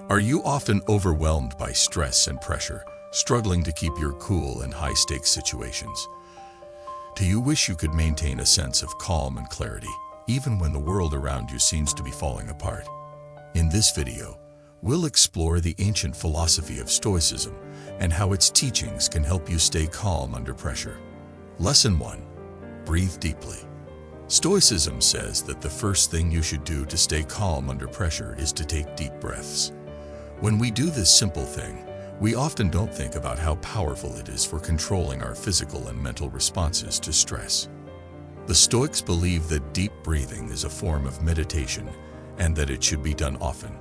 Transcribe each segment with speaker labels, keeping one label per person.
Speaker 1: Are you often overwhelmed by stress and pressure, struggling to keep your cool in high-stakes situations? Do you wish you could maintain a sense of calm and clarity, even when the world around you seems to be falling apart? In this video, we'll explore the ancient philosophy of Stoicism and how its teachings can help you stay calm under pressure. Lesson 1. Breathe deeply. Stoicism says that the first thing you should do to stay calm under pressure is to take deep breaths. When we do this simple thing, we often don't think about how powerful it is for controlling our physical and mental responses to stress. The Stoics believe that deep breathing is a form of meditation and that it should be done often.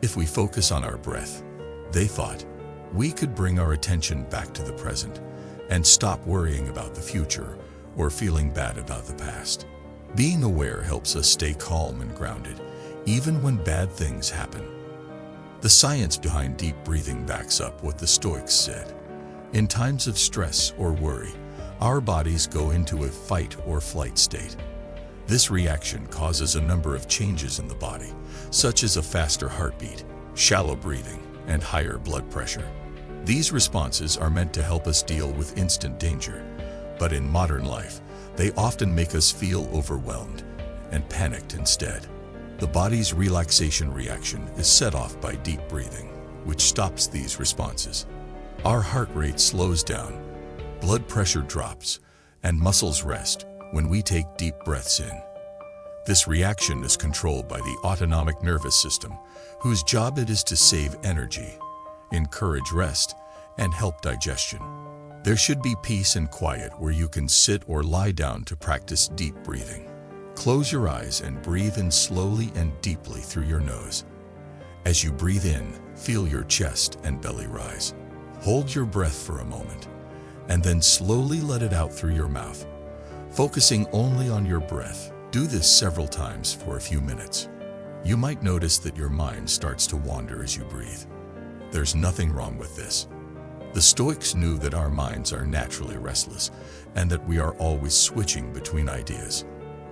Speaker 1: If we focus on our breath, they thought, we could bring our attention back to the present and stop worrying about the future or feeling bad about the past. Being aware helps us stay calm and grounded, even when bad things happen. The science behind deep breathing backs up what the Stoics said. In times of stress or worry, our bodies go into a fight or flight state. This reaction causes a number of changes in the body, such as a faster heartbeat, shallow breathing, and higher blood pressure. These responses are meant to help us deal with instant danger, but in modern life, they often make us feel overwhelmed and panicked instead. The body's relaxation reaction is set off by deep breathing, which stops these responses. Our heart rate slows down, blood pressure drops, and muscles rest when we take deep breaths in. This reaction is controlled by the autonomic nervous system, whose job it is to save energy, encourage rest, and help digestion. There should be peace and quiet where you can sit or lie down to practice deep breathing. Close your eyes and breathe in slowly and deeply through your nose. As you breathe in, feel your chest and belly rise. Hold your breath for a moment, and then slowly let it out through your mouth. Focusing only on your breath, do this several times for a few minutes. You might notice that your mind starts to wander as you breathe. There's nothing wrong with this. The Stoics knew that our minds are naturally restless and that we are always switching between ideas.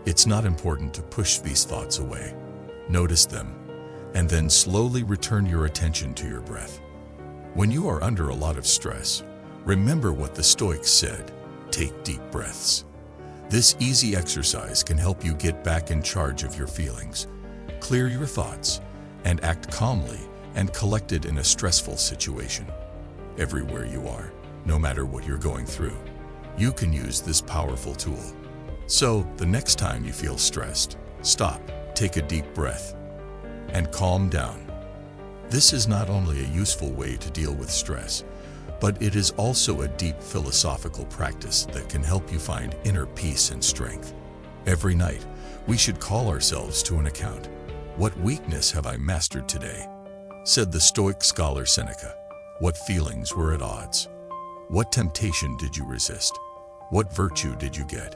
Speaker 1: It's not important to push these thoughts away. Notice them, and then slowly return your attention to your breath. When you are under a lot of stress, remember what the Stoics said: take deep breaths. This easy exercise can help you get back in charge of your feelings, clear your thoughts, and act calmly and collected in a stressful situation. Everywhere you are, no matter what you're going through, you can use this powerful tool. So, the next time you feel stressed, stop, take a deep breath, and calm down. This is not only a useful way to deal with stress, but it is also a deep philosophical practice that can help you find inner peace and strength. Every night, we should call ourselves to an account. What weakness have I mastered today? Said the Stoic scholar Seneca. What feelings were at odds? What temptation did you resist? What virtue did you get?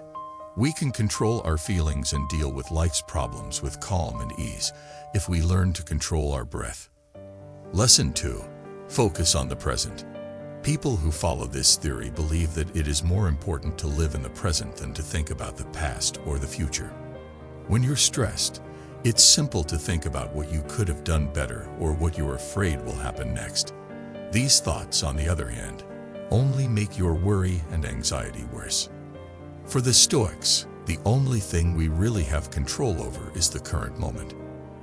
Speaker 1: We can control our feelings and deal with life's problems with calm and ease if we learn to control our breath. Lesson 2. Focus on the present. People who follow this theory believe that it is more important to live in the present than to think about the past or the future. When you're stressed, it's simple to think about what you could have done better or what you're afraid will happen next. These thoughts, on the other hand, only make your worry and anxiety worse. For the Stoics, the only thing we really have control over is the current moment.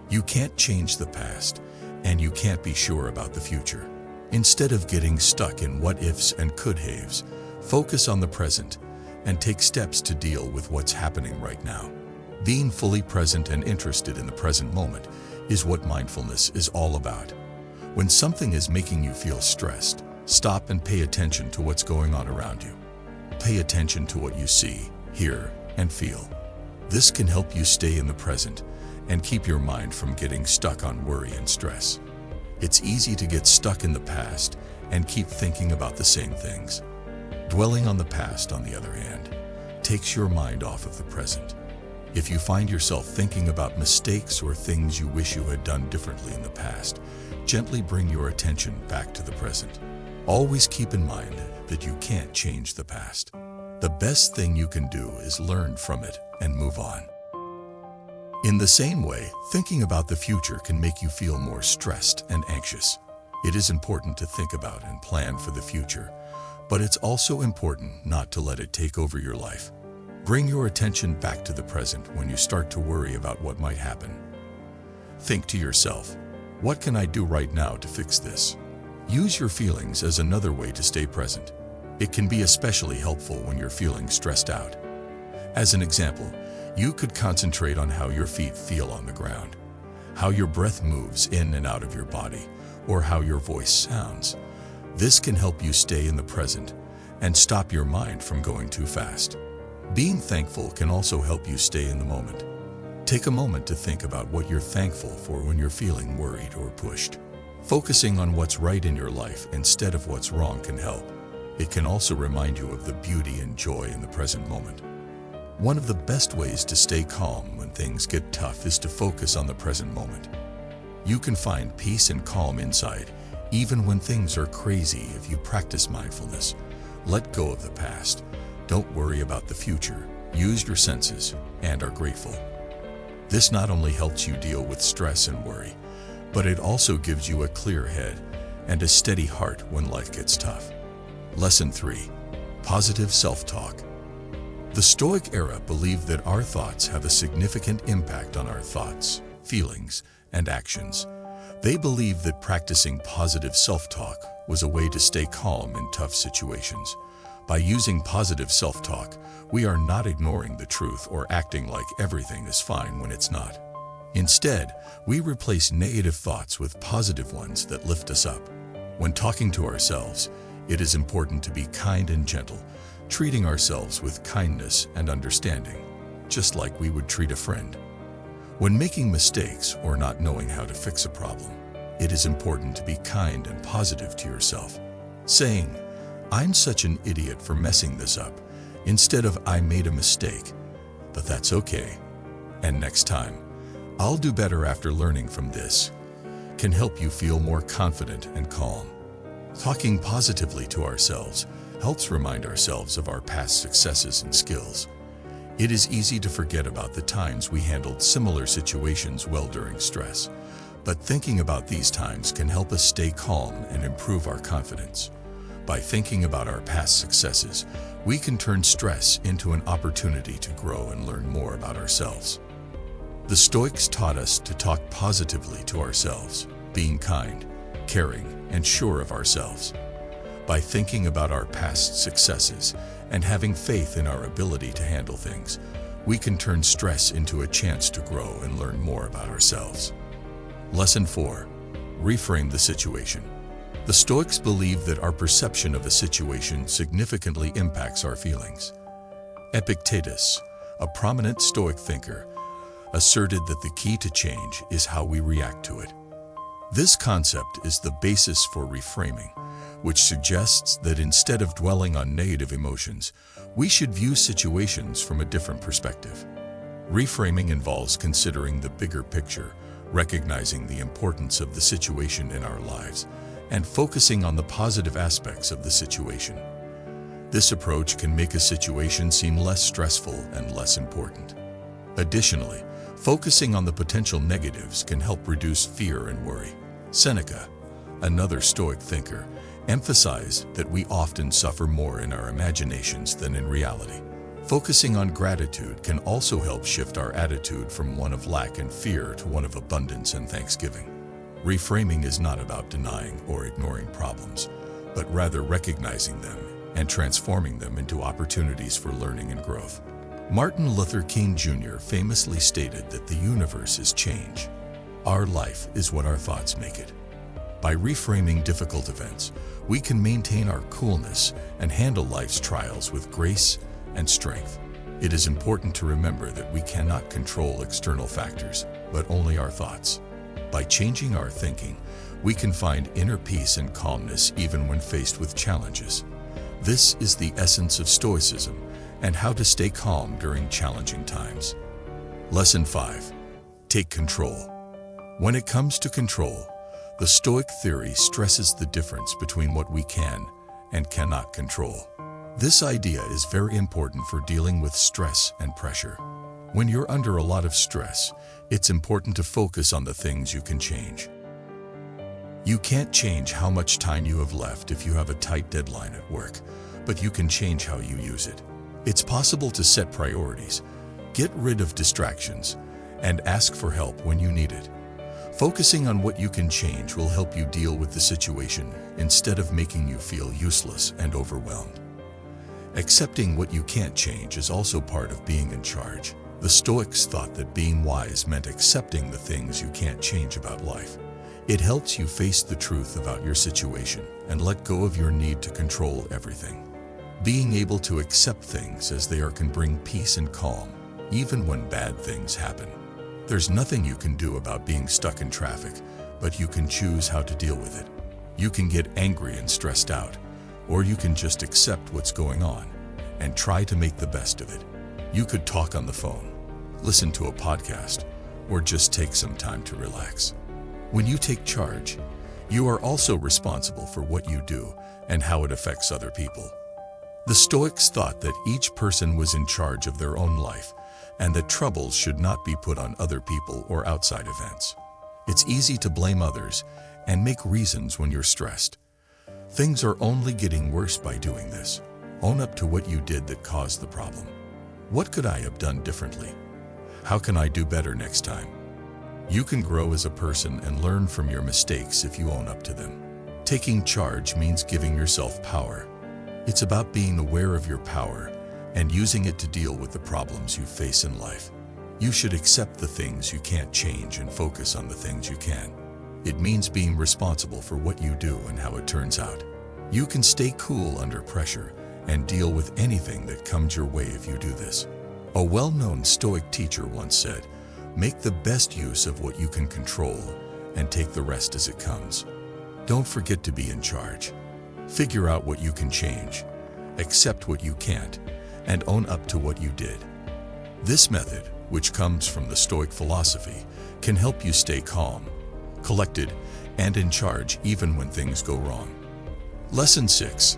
Speaker 1: You can't change the past, and you can't be sure about the future. Instead of getting stuck in what-ifs and could-haves, focus on the present and take steps to deal with what's happening right now. Being fully present and interested in the present moment is what mindfulness is all about. When something is making you feel stressed, stop and pay attention to what's going on around you. Pay attention to what you see, hear, and feel. This can help you stay in the present and keep your mind from getting stuck on worry and stress. It's easy to get stuck in the past and keep thinking about the same things. Dwelling on the past, on the other hand, takes your mind off of the present. If you find yourself thinking about mistakes or things you wish you had done differently in the past, gently bring your attention back to the present. Always keep in mind that you can't change the past. The best thing you can do is learn from it and move on. In the same way, thinking about the future can make you feel more stressed and anxious. It is important to think about and plan for the future, but it's also important not to let it take over your life. Bring your attention back to the present when you start to worry about what might happen. Think to yourself, what can I do right now to fix this? Use your feelings as another way to stay present. It can be especially helpful when you're feeling stressed out. As an example, you could concentrate on how your feet feel on the ground, how your breath moves in and out of your body, or how your voice sounds. This can help you stay in the present and stop your mind from going too fast. Being thankful can also help you stay in the moment. Take a moment to think about what you're thankful for when you're feeling worried or pushed. Focusing on what's right in your life instead of what's wrong can help. It can also remind you of the beauty and joy in the present moment. One of the best ways to stay calm when things get tough is to focus on the present moment. You can find peace and calm inside, even when things are crazy, if you practice mindfulness. Let go of the past. Don't worry about the future. Use your senses and are grateful. This not only helps you deal with stress and worry, but it also gives you a clear head and a steady heart when life gets tough. Lesson 3. Positive self-talk. The Stoic era believed that our thoughts have a significant impact on our thoughts, feelings, and actions. They believed that practicing positive self-talk was a way to stay calm in tough situations. By using positive self-talk, we are not ignoring the truth or acting like everything is fine when it's not. Instead, we replace negative thoughts with positive ones that lift us up. When talking to ourselves, it is important to be kind and gentle, treating ourselves with kindness and understanding, just like we would treat a friend. When making mistakes or not knowing how to fix a problem, it is important to be kind and positive to yourself, saying, "I'm such an idiot for messing this up," instead of "I made a mistake, but that's okay, and next time, I'll do better after learning from this," can help you feel more confident and calm. Talking positively to ourselves helps remind ourselves of our past successes and skills. It is easy to forget about the times we handled similar situations well during stress, but thinking about these times can help us stay calm and improve our confidence. By thinking about our past successes, we can turn stress into an opportunity to grow and learn more about ourselves. The Stoics taught us to talk positively to ourselves, being kind, caring, and sure of ourselves. By thinking about our past successes and having faith in our ability to handle things, we can turn stress into a chance to grow and learn more about ourselves. Lesson 4. Reframe the situation. The Stoics believe that our perception of a situation significantly impacts our feelings. Epictetus, a prominent Stoic thinker, asserted that the key to change is how we react to it. This concept is the basis for reframing, which suggests that instead of dwelling on negative emotions, we should view situations from a different perspective. Reframing involves considering the bigger picture, recognizing the importance of the situation in our lives, and focusing on the positive aspects of the situation. This approach can make a situation seem less stressful and less important. Additionally, focusing on the potential negatives can help reduce fear and worry. Seneca, another Stoic thinker, emphasized that we often suffer more in our imaginations than in reality. Focusing on gratitude can also help shift our attitude from one of lack and fear to one of abundance and thanksgiving. Reframing is not about denying or ignoring problems, but rather recognizing them and transforming them into opportunities for learning and growth. Martin Luther King Jr. famously stated that the universe is change. Our life is what our thoughts make it. By reframing difficult events, we can maintain our coolness and handle life's trials with grace and strength. It is important to remember that we cannot control external factors, but only our thoughts. By changing our thinking, we can find inner peace and calmness even when faced with challenges. This is the essence of Stoicism and how to stay calm during challenging times. Lesson 5. Take control. When it comes to control, the Stoic theory stresses the difference between what we can and cannot control. This idea is very important for dealing with stress and pressure. When you're under a lot of stress, it's important to focus on the things you can change. You can't change how much time you have left if you have a tight deadline at work, but you can change how you use it. It's possible to set priorities, get rid of distractions, and ask for help when you need it. Focusing on what you can change will help you deal with the situation instead of making you feel useless and overwhelmed. Accepting what you can't change is also part of being in charge. The Stoics thought that being wise meant accepting the things you can't change about life. It helps you face the truth about your situation and let go of your need to control everything. Being able to accept things as they are can bring peace and calm, even when bad things happen. There's nothing you can do about being stuck in traffic, but you can choose how to deal with it. You can get angry and stressed out, or you can just accept what's going on and try to make the best of it. You could talk on the phone, listen to a podcast, or just take some time to relax. When you take charge, you are also responsible for what you do and how it affects other people. The Stoics thought that each person was in charge of their own life and that troubles should not be put on other people or outside events. It's easy to blame others and make reasons when you're stressed. Things are only getting worse by doing this. Own up to what you did that caused the problem. What could I have done differently? How can I do better next time? You can grow as a person and learn from your mistakes if you own up to them. Taking charge means giving yourself power. It's about being aware of your power and using it to deal with the problems you face in life. You should accept the things you can't change and focus on the things you can. It means being responsible for what you do and how it turns out. You can stay cool under pressure and deal with anything that comes your way if you do this. A well-known Stoic teacher once said, "Make the best use of what you can control and take the rest as it comes." Don't forget to be in charge. Figure out what you can change, accept what you can't, and own up to what you did. This method, which comes from the Stoic philosophy, can help you stay calm, collected, and in charge even when things go wrong. Lesson 6.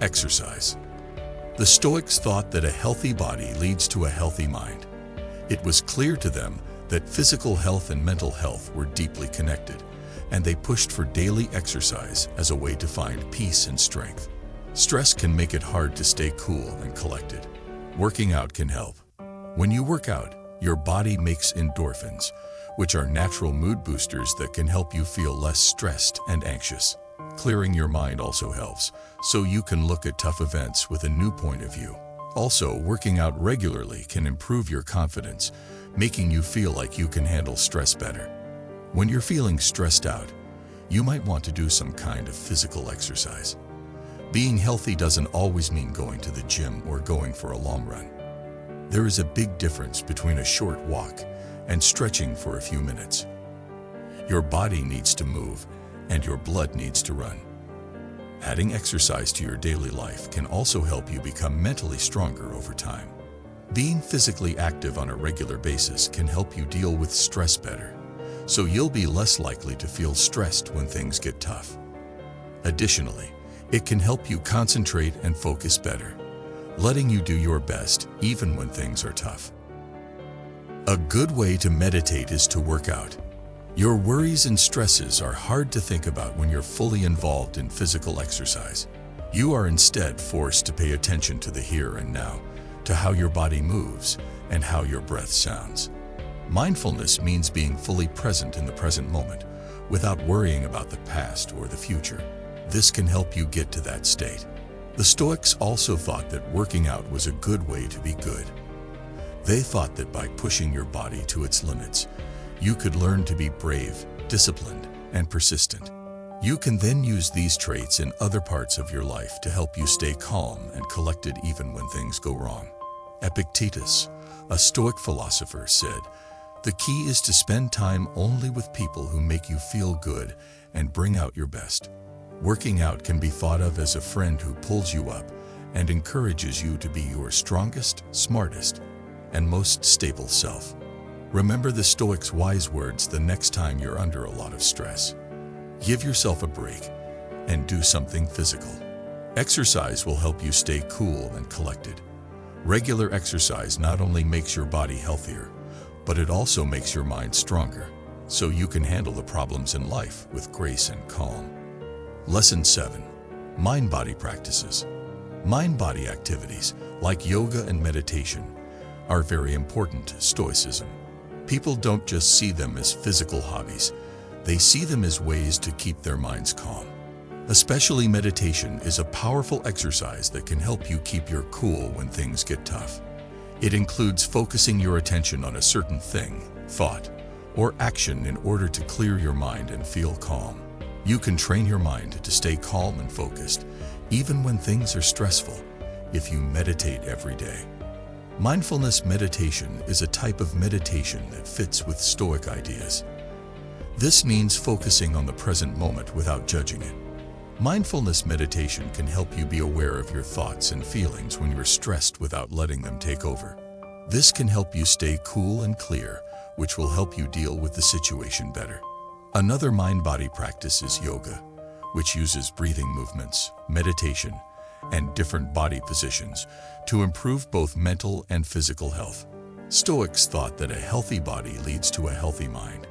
Speaker 1: Exercise. The Stoics thought that a healthy body leads to a healthy mind. It was clear to them that physical health and mental health were deeply connected, and they pushed for daily exercise as a way to find peace and strength. Stress can make it hard to stay cool and collected. Working out can help. When you work out, your body makes endorphins, which are natural mood boosters that can help you feel less stressed and anxious. Clearing your mind also helps, so you can look at tough events with a new point of view. Also, working out regularly can improve your confidence, making you feel like you can handle stress better. When you're feeling stressed out, you might want to do some kind of physical exercise. Being healthy doesn't always mean going to the gym or going for a long run. There is a big difference between a short walk and stretching for a few minutes. Your body needs to move, and your blood needs to run. Adding exercise to your daily life can also help you become mentally stronger over time. Being physically active on a regular basis can help you deal with stress better, so you'll be less likely to feel stressed when things get tough. Additionally, it can help you concentrate and focus better, letting you do your best even when things are tough. A good way to meditate is to work out. Your worries and stresses are hard to think about when you're fully involved in physical exercise. You are instead forced to pay attention to the here and now, to how your body moves and how your breath sounds. Mindfulness means being fully present in the present moment, without worrying about the past or the future. This can help you get to that state. The Stoics also thought that working out was a good way to be good. They thought that by pushing your body to its limits, you could learn to be brave, disciplined, and persistent. You can then use these traits in other parts of your life to help you stay calm and collected even when things go wrong. Epictetus, a Stoic philosopher, said, "The key is to spend time only with people who make you feel good and bring out your best." Working out can be thought of as a friend who pulls you up and encourages you to be your strongest, smartest, and most stable self. Remember the Stoics' wise words the next time you're under a lot of stress. Give yourself a break and do something physical. Exercise will help you stay cool and collected. Regular exercise not only makes your body healthier, but it also makes your mind stronger, so you can handle the problems in life with grace and calm. Lesson 7. Mind-body practices. Mind-body activities, like yoga and meditation, are very important to Stoicism. People don't just see them as physical hobbies, they see them as ways to keep their minds calm. Especially meditation is a powerful exercise that can help you keep your cool when things get tough. It includes focusing your attention on a certain thing, thought, or action in order to clear your mind and feel calm. You can train your mind to stay calm and focused, even when things are stressful, if you meditate every day. Mindfulness meditation is a type of meditation that fits with Stoic ideas. This means focusing on the present moment without judging it. Mindfulness meditation can help you be aware of your thoughts and feelings when you're stressed without letting them take over. This can help you stay cool and clear, which will help you deal with the situation better. Another mind-body practice is yoga, which uses breathing movements, meditation, and different body positions to improve both mental and physical health. Stoics thought that a healthy body leads to a healthy mind.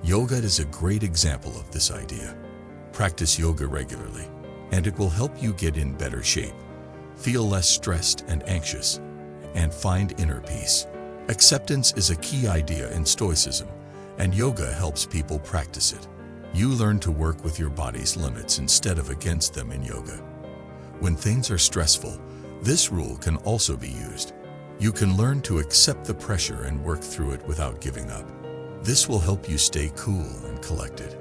Speaker 1: Yoga is a great example of this idea. Practice yoga regularly, and it will help you get in better shape, feel less stressed and anxious, and find inner peace. Acceptance is a key idea in Stoicism, and yoga helps people practice it. You learn to work with your body's limits instead of against them in yoga. When things are stressful, this rule can also be used. You can learn to accept the pressure and work through it without giving up. This will help you stay cool and collected.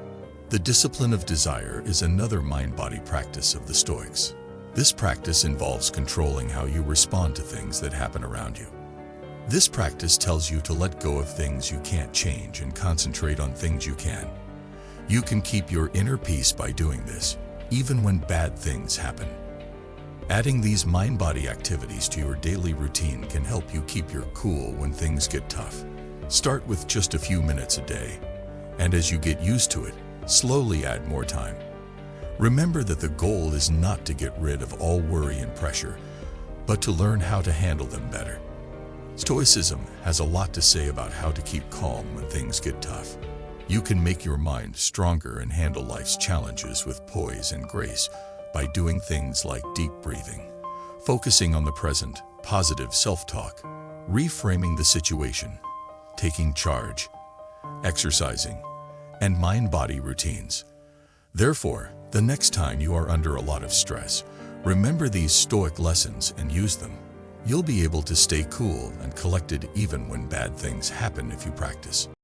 Speaker 1: The discipline of desire is another mind-body practice of the Stoics. This practice involves controlling how you respond to things that happen around you. This practice tells you to let go of things you can't change and concentrate on things you can. You can keep your inner peace by doing this, even when bad things happen. Adding these mind-body activities to your daily routine can help you keep your cool when things get tough. Start with just a few minutes a day, and as you get used to it, slowly add more time. Remember that the goal is not to get rid of all worry and pressure, but to learn how to handle them better. Stoicism has a lot to say about how to keep calm when things get tough. You can make your mind stronger and handle life's challenges with poise and grace by doing things like deep breathing, focusing on the present, positive self-talk, reframing the situation, taking charge, exercising, and mind-body routines. Therefore, the next time you are under a lot of stress, remember these Stoic lessons and use them. You'll be able to stay cool and collected even when bad things happen if you practice.